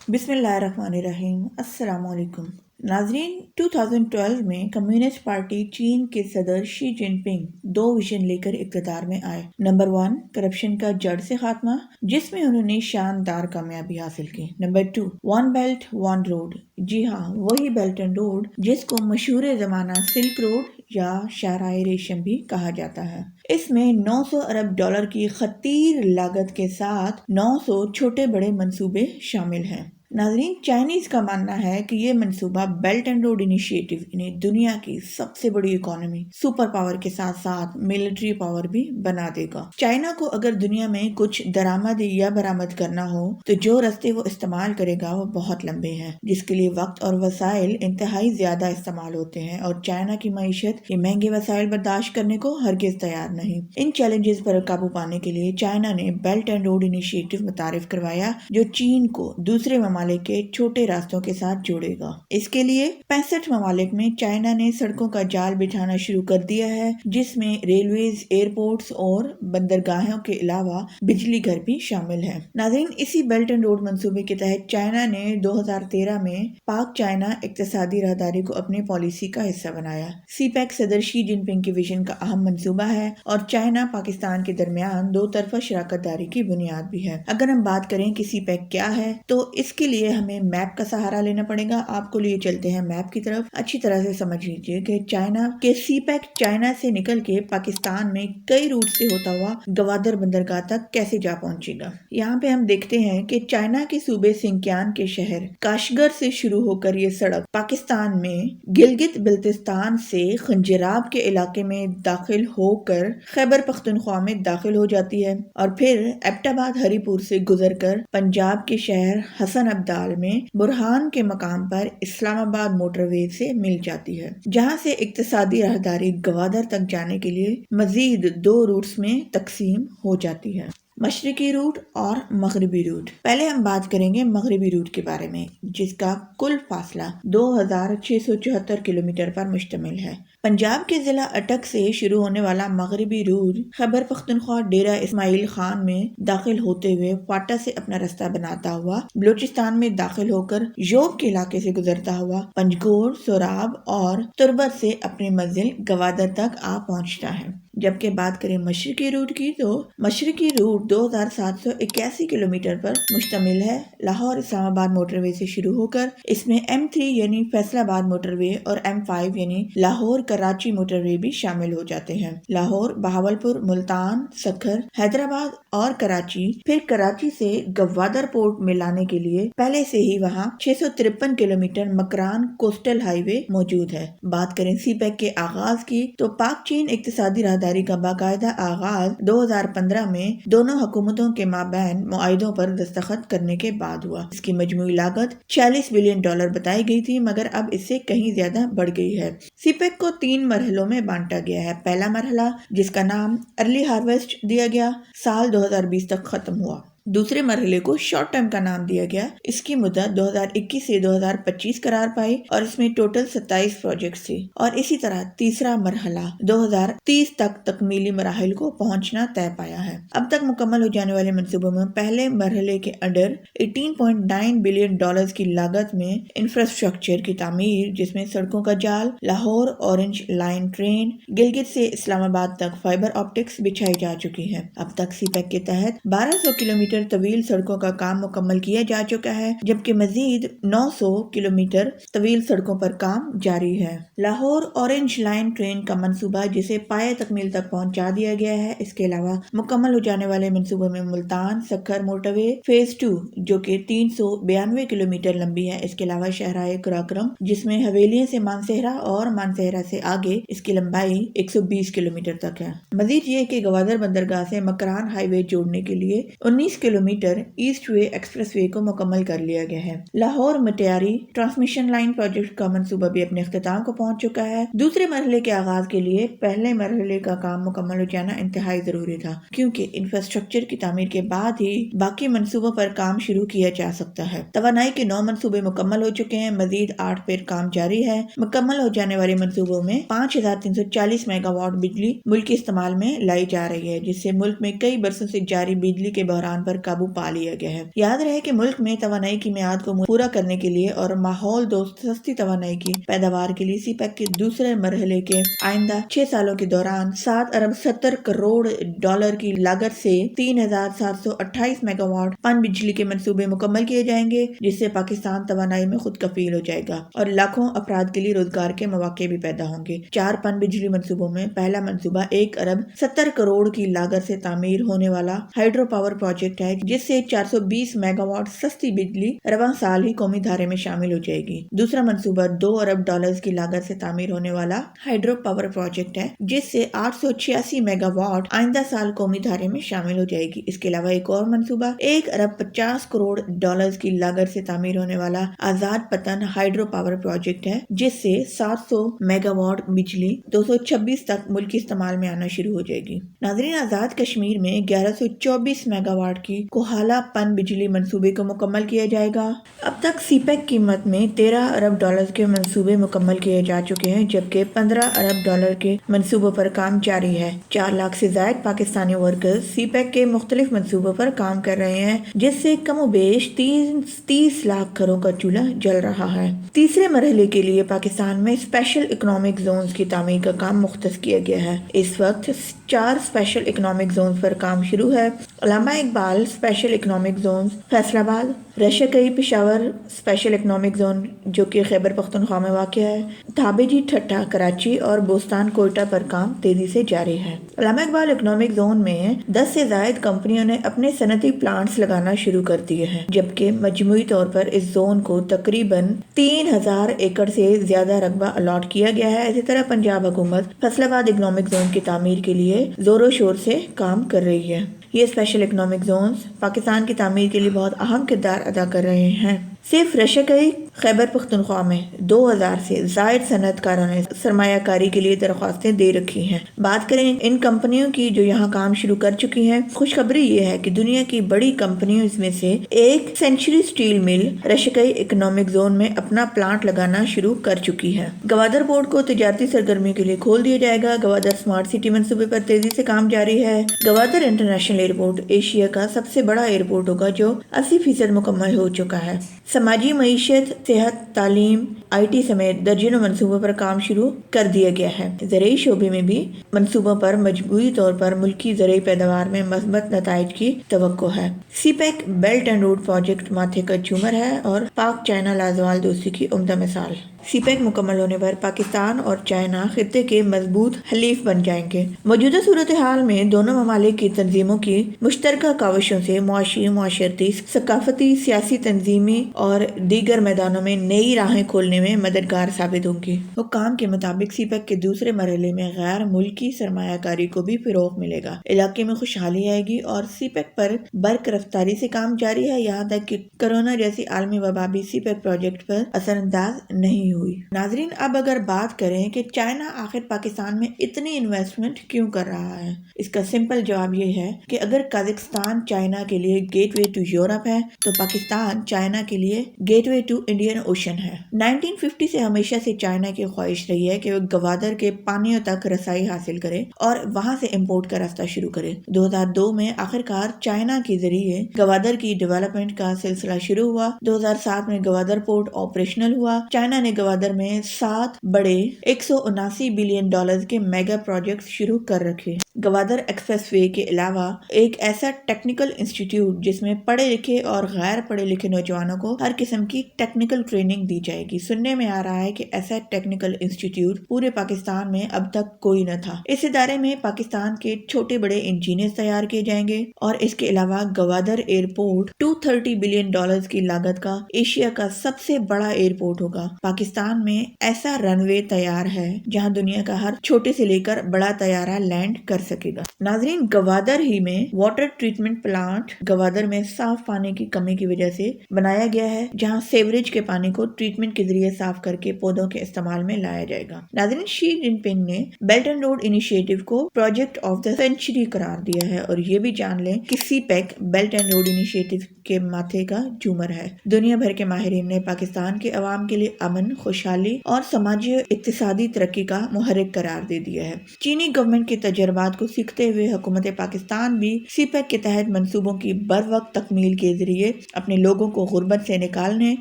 بسم اللہ الرحمن الرحیم۔ السلام علیکم ناظرین، 2012 میں کمیونسٹ پارٹی چین کے صدر شی جن پنگ دو ویژن لے کر اقتدار میں آئے۔ نمبر 1، کرپشن کا جڑ سے خاتمہ، جس میں انہوں نے شاندار کامیابی حاصل کی۔ Number 2، one belt one road, جی ہاں، وہی بیلٹ اینڈ روڈ جس کو مشہور زمانہ سلک روڈ یا شاہراہ ریشم بھی کہا جاتا ہے۔ اس میں 900 ارب ڈالر کی خطیر لاگت کے ساتھ 900 چھوٹے بڑے منصوبے شامل ہیں۔ ناظرین، چائنیز کا ماننا ہے کہ یہ منصوبہ بیلٹ اینڈ روڈ انیشیٹو انہیں دنیا کی سب سے بڑی اکانومی، سپر پاور کے ساتھ ساتھ ملٹری پاور بھی بنا دے گا۔ چائنا کو اگر دنیا میں کچھ درآمد یا برآمد کرنا ہو تو جو راستے وہ استعمال کرے گا وہ بہت لمبے ہیں، جس کے لیے وقت اور وسائل انتہائی زیادہ استعمال ہوتے ہیں، اور چائنا کی معیشت یہ مہنگے وسائل برداشت کرنے کو ہرگز تیار نہیں۔ ان چیلنجز پر قابو پانے کے لیے چائنا نے بیلٹ اینڈ روڈ انیشیٹو متعارف کروایا، جو چین کو دوسرے ممالک کے چھوٹے راستوں کے ساتھ جوڑے گا۔ اس کے لیے 65 ممالک میں چائنا نے سڑکوں کا جال بچھانا شروع کر دیا ہے، جس میں ریلویز، ایئرپورٹس اور بندرگاہوں کے علاوہ بجلی گھر بھی شامل ہیں۔ ناظرین، اسی بیلٹ اینڈ روڈ منصوبے کے تحت چائنا نے 2013 میں پاک چائنا اقتصادی راہداری کو اپنی پالیسی کا حصہ بنایا۔ سی پیک صدر شی جن پنگ کے ویژن کا اہم منصوبہ ہے اور چائنا پاکستان کے درمیان دو طرفہ شراکت داری کی بنیاد بھی ہے۔ اگر ہم بات کریں کہ سی پیک کیا ہے تو اس کے لیے ہمیں میپ کا سہارا لینا پڑے گا۔ آپ کو لیے چلتے ہیں میپ کی طرف۔ اچھی طرح سے سمجھ لیجئے کہ چائنا کے سی پیک چائنا سے نکل کے پاکستان میں کئی روٹ سے ہوتا ہوا گوادر بندرگاہ تک کیسے جا پہنچے گا۔ یہاں پہ ہم دیکھتے ہیں کہ چائنا کے صوبے سنکیان کے شہر کاشغر سے شروع ہو کر یہ سڑک پاکستان میں گلگت بلتستان سے خنجراب کے علاقے میں داخل ہو کر خیبر پختونخوا میں داخل ہو جاتی ہے، اور پھر ایبٹ آباد ہری پور سے گزر کر پنجاب کے شہر حسن ابدال میں برہان کے مقام پر اسلام آباد موٹر وے سے مل جاتی ہے، جہاں سے اقتصادی راہداری گوادر تک جانے کے لیے مزید دو روٹس میں تقسیم ہو جاتی ہے، مشرقی روٹ اور مغربی روٹ۔ پہلے ہم بات کریں گے مغربی روٹ کے بارے میں، جس کا کل فاصلہ 2674 کلومیٹر پر مشتمل ہے۔ پنجاب کے ضلع اٹک سے شروع ہونے والا مغربی روٹ خیبر پختونخوا ڈیرہ اسماعیل خان میں داخل ہوتے ہوئے فاٹا سے اپنا راستہ بناتا ہوا بلوچستان میں داخل ہو کر یوب کے علاقے سے گزرتا ہوا پنجگور، سوراب اور تربت سے اپنی منزل گوادر تک آ پہنچتا ہے۔ جبکہ بات کریں مشرقی روٹ کی تو مشرقی روٹ 2781 کلومیٹر پر مشتمل ہے۔ لاہور اسلام آباد موٹر وے سے شروع ہو کر اس میں M3 یعنی فیصل آباد موٹر وے اور M5 یعنی لاہور کراچی موٹر وے بھی شامل ہو جاتے ہیں۔ لاہور، بہاولپور، ملتان، سکھر، حیدرآباد اور کراچی، پھر کراچی سے گوادر پورٹ میں لانے کے لیے پہلے سے ہی وہاں 653 کلومیٹر مکران کوسٹل ہائی وے موجود ہے۔ بات کریں سی پیک کے آغاز کی تو پاک چین اقتصادی راہداری کا باقاعدہ آغاز 2015 میں دونوں حکومتوں کے مابین معاہدوں پر دستخط کرنے کے بعد ہوا۔ اس کی مجموعی لاگت 46 بلین ڈالر بتائی گئی تھی، مگر اب اس سے کہیں زیادہ بڑھ گئی ہے۔ سی پیک کو 3 مرحلوں میں بانٹا گیا ہے۔ پہلا مرحلہ، جس کا نام ارلی ہارویسٹ دیا گیا، سال 2020 تک ختم ہوا۔ دوسرے مرحلے کو شارٹ ٹرم کا نام دیا گیا۔ اس کی مدت 2021 سے 2025 قرار پائی اور اس میں ٹوٹل 27 پروجیکٹس تھے، اور اسی طرح تیسرا مرحلہ 2030 تک تکمیلی مراحل کو پہنچنا طے پایا ہے۔ اب تک مکمل ہو جانے والے منصوبوں میں پہلے مرحلے کے انڈر 18.9 بلین ڈالرز کی لاگت میں انفراسٹرکچر کی تعمیر، جس میں سڑکوں کا جال، Lahore orange line train, Gilgit سے اسلام آباد تک فائبر آپٹکس بچھائی جا چکی ہے۔ اب تک سی پیک کے تحت 1200 کلومیٹر طویل سڑکوں کا کام مکمل کیا جا چکا ہے، جبکہ مزید 900 کلومیٹر طویل سڑکوں پر کام جاری ہے۔ لاہور اورنج لائن ٹرین کا منصوبہ، جسے پایہ تکمیل تک پہنچا دیا گیا ہے۔ اس کے علاوہ مکمل ہو جانے والے منصوبوں میں ملتان سکھر موٹر وے فیز 2، جو کہ 392 کلومیٹر لمبی ہے۔ اس کے علاوہ شاہراہ قراقرم، جس میں حویلیوں سے مانسہرہ اور مانسہرہ سے آگے اس کی لمبائی 120 کلومیٹر تک ہے۔ مزید یہ کہ گوادر بندرگاہ سے مکران ہائی وے جوڑنے کے لیے 19 کلومیٹر ایسٹ وے ایکسپریس وے کو مکمل کر لیا گیا ہے۔ Lahore Matiari transmission line project کا منصوبہ بھی اپنے اختتام کو پہنچ چکا ہے۔ دوسرے مرحلے کے آغاز کے لیے پہلے مرحلے کا کام مکمل ہو جانا انتہائی ضروری تھا، کیونکہ انفراسٹرکچر کی تعمیر کے بعد ہی باقی منصوبوں پر کام شروع کیا جا سکتا ہے۔ توانائی کے 9 منصوبے مکمل ہو چکے ہیں، مزید 8 پر کام جاری ہے۔ مکمل ہو جانے والے منصوبوں میں 5340 میگا واٹ بجلی ملکی استعمال میں لائی جا رہی ہے، جس سے ملک میں کئی برسوں سے جاری بجلی کے بحران پر پر قابو پا لیا گیا ہے۔ یاد رہے کہ ملک میں توانائی کی میعاد کو پورا کرنے کے لیے اور ماحول دوست سستی توانائی کی پیداوار کے لیے سی پیک کے دوسرے مرحلے کے آئندہ 6 سالوں کے دوران 7 ارب 70 کروڑ ڈالر کی لاگت سے 3728 میگا واٹ پن بجلی کے منصوبے مکمل کیے جائیں گے، جس سے پاکستان توانائی میں خود کفیل ہو جائے گا اور لاکھوں افراد کے لیے روزگار کے مواقع بھی پیدا ہوں گے۔ 4 پن بجلی منصوبوں میں پہلا منصوبہ 1 ارب 70 کروڑ کی لاگت سے تعمیر ہونے والا ہائیڈرو پاور پروجیکٹ ہے، جس سے 420 میگا واٹ سستی بجلی رواں سال ہی قومی دھارے میں شامل ہو جائے گی۔ دوسرا منصوبہ 2 ارب ڈالرز کی لاگت سے تعمیر ہونے والا ہائیڈرو پاور پروجیکٹ ہے، جس سے 886 میگا واٹ آئندہ سال قومی دھارے میں شامل ہو جائے گی۔ اس کے علاوہ ایک اور منصوبہ 1 ارب 50 کروڑ ڈالرز کی لاگت سے تعمیر ہونے والا آزاد پتن ہائیڈرو پاور پروجیکٹ ہے، جس سے 700 میگا واٹ بجلی 226 تک ملکی استعمال میں آنا شروع ہو جائے گی۔ ناظرین، آزاد کشمیر میں 1124 میگا واٹ کی کوہالہ پن بجلی منصوبے کو مکمل کیا جائے گا۔ اب تک سی پیک قیمت میں 13 ارب ڈالر کے منصوبے مکمل کیے جا چکے ہیں، جبکہ 15 ارب ڈالر کے منصوبوں پر کام جاری ہے۔ 4 لاکھ سے زائد پاکستانی ورکرز سی پیک کے مختلف منصوبوں پر کام کر رہے ہیں، جس سے کم و بیش 30 لاکھ گھروں کا چولہا جل رہا ہے۔ تیسرے مرحلے کے لیے پاکستان میں اسپیشل اکنامک زونز کی تعمیر کا کام مختص کیا گیا ہے۔ اس وقت 4 اسپیشل اکنامک زونز پر کام شروع ہے۔ علامہ Iqbal special economic zone Faisal آباد، رشکئی پشاور اسپیشل اکنامک زون جو کہ خیبر پختونخوا میں واقع ہے، تھابے جی ٹھٹھہ کراچی اور بوستان کوئٹہ پر کام تیزی سے جاری ہے۔ علامہ اقبال اکنامک زون میں 10 سے زائد کمپنیوں نے اپنے صنعتی پلانٹس لگانا شروع کر دیے ہیں، جبکہ مجموعی طور پر اس زون کو تقریباً 3000 ایکڑ سے زیادہ رقبہ الاٹ کیا گیا ہے۔ اسی طرح پنجاب حکومت فیصل آباد اکنامک زون کی تعمیر کے لیے زور و شور سے کام کر رہی ہے۔ یہ اسپیشل اکنامک زونز پاکستان کی تعمیر کے لیے بہت اہم کردار ادا کر رہے ہیں۔ صرف رشکئی خیبر پختونخوا میں 2000 سے زائد صنعت کاروں نے سرمایہ کاری کے لیے درخواستیں دے رکھی ہیں۔ بات کریں ان کمپنیوں کی جو یہاں کام شروع کر چکی ہیں، خوشخبری یہ ہے کہ دنیا کی بڑی کمپنیوں میں سے ایک سینچری سٹیل مل رشکئی اکنامک زون میں اپنا پلانٹ لگانا شروع کر چکی ہے۔ گوادر پورٹ کو تجارتی سرگرمیوں کے لیے کھول دیا جائے گا۔ گوادر اسمارٹ سٹی منصوبے پر تیزی سے کام جاری ہے۔ گوادر انٹرنیشنل ایئرپورٹ ایشیا کا سب سے بڑا ایئرپورٹ ہوگا، جو 80% مکمل ہو چکا ہے۔ سماجی معیشت، صحت، تعلیم، آئی ٹی سمیت درجنوں منصوبوں پر کام شروع کر دیا گیا ہے۔ زرعی شعبے میں بھی منصوبوں پر مجموعی طور پر ملکی زرعی پیداوار میں مثبت نتائج کی توقع ہے۔ CPEC belt and road project ماتھے کا جھومر ہے اور پاک چائنا لازوال دوستی کی عمدہ مثال۔ سی پیک مکمل ہونے پر پاکستان اور چائنا خطے کے مضبوط حلیف بن جائیں گے۔ موجودہ صورتحال میں دونوں ممالک کی تنظیموں کی مشترکہ کاوشوں سے معاشی، معاشرتی، ثقافتی، سیاسی، تنظیمی اور دیگر میدانوں میں نئی راہیں کھولنے میں مددگار ثابت ہوں گی۔ حکام کے مطابق سی پیک کے دوسرے مرحلے میں غیر ملکی سرمایہ کاری کو بھی فروغ ملے گا، علاقے میں خوشحالی آئے گی اور سی پیک پر برق رفتاری سے کام جاری ہے، یہاں تک کہ کورونا جیسی عالمی وبا بھی سی پیک پروجیکٹ پر اثر انداز نہیں ہوئی۔ ناظرین، اب اگر بات کریں کہ چائنا آخر پاکستان میں اتنی انویسٹمنٹ کیوں کر رہا ہے، اس کا سمپل جواب یہ ہے کہ اگر قازقستان چائنا کے لیے گیٹ وے ٹو یورپ ہے تو پاکستان چائنا کے لیے gateway to Indian Ocean ہے۔ 1950 سے ہمیشہ سے چائنا کی خواہش رہی ہے کہ وہ گوادر کے پانیوں تک رسائی حاصل کرے اور وہاں سے امپورٹ کا راستہ شروع کرے۔ 2002 میں آخرکار چائنا کے ذریعے گوادر کی ڈیولپمنٹ کا سلسلہ شروع ہوا۔ 2007 میں گوادر پورٹ آپریشنل ہوا۔ چائنا نے گوادر میں 7 بڑے $179 بلین کے میگا پروجیکٹ شروع کر رکھے۔ گوادر ایکسپریس وے کے علاوہ ایک ایسا ٹیکنیکل انسٹیٹیوٹ جس میں پڑھے لکھے اور غیر پڑھے لکھے نوجوانوں کو ہر قسم کی ٹیکنیکل ٹریننگ دی جائے گی۔ سننے میں آ رہا ہے کہ ایسا ٹیکنیکل انسٹیٹیوٹ پورے پاکستان میں اب تک کوئی نہ تھا۔ اس ادارے میں پاکستان کے چھوٹے بڑے انجینئرز تیار کیے جائیں گے اور اس کے علاوہ گوادر ایئرپورٹ $230 بلین کی لاگت کا ایشیا کا سب سے بڑا ایئرپورٹ ہوگا۔ پاکستان میں ایسا رن وے تیار ہے جہاں دنیا کا ہر چھوٹے سے لے کر بڑا طیارہ لینڈ کر سکے گا۔ ناظرین، گوادر ہی میں واٹر ٹریٹمنٹ پلانٹ گوادر میں صاف پانی کی کمی کی وجہ سے بنایا گیا ہے، جہاں سیوریج کے پانی کو ٹریٹمنٹ کے ذریعے صاف کر کے پودوں کے استعمال میں لایا جائے گا۔ ناظرین، شی جن پنگ نے بیلٹ اینڈ روڈ انیشیٹو کو پروجیکٹ آف دا سینچری قرار دیا ہے اور یہ بھی جان لیں کہ CPEC belt and road initiative کے ماتھے کا جھومر ہے۔ دنیا بھر کے ماہرین نے پاکستان کے عوام کے لیے امن، خوشحالی اور سماجی اقتصادی ترقی کا محرک قرار دے دیا ہے۔ چینی گورنمنٹ کے تجربات کو سیکھتے ہوئے حکومت پاکستان بھی سی پیک کے تحت منصوبوں کی بروقت تکمیل کے ذریعے اپنے لوگوں کو غربت سے نکالنے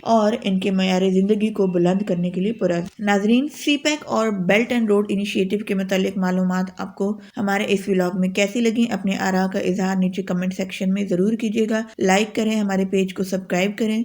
اور ان کے معیار زندگی کو بلند کرنے کے لیے پرعزم۔ ناظرین، سی پیک اور بیلٹ اینڈ روڈ انیشیٹو کے متعلق معلومات آپ کو ہمارے اس ولاگ میں کیسی لگیں؟ اپنے آراء کا اظہار نیچے کمنٹ سیکشن میں ضرور کیجیے گا۔ لائک کریں، ہمارے پیج کو سبسکرائب کریں۔